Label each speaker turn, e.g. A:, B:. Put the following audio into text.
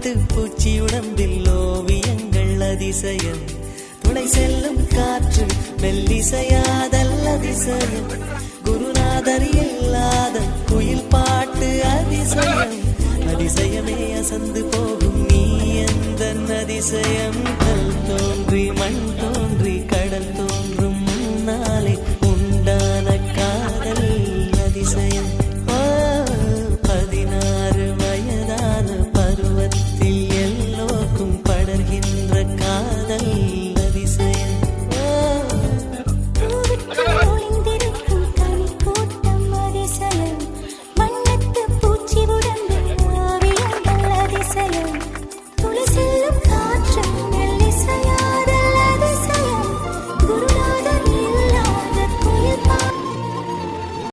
A: பட்டு பூச்சி உடம்பில் ஓவியங்கள் அதிசயம் துணை செல்லும் காற்று மெல்லிசையாதல் அதிசயம் குருநாதர் இல்லாத குயில் பாட்டு அதிசயம் அதிசயமே அசந்து போகும் நீ எந்த அதிசயம் கல் தோன்றி மண் தோன்றி கடல் தோன்றும்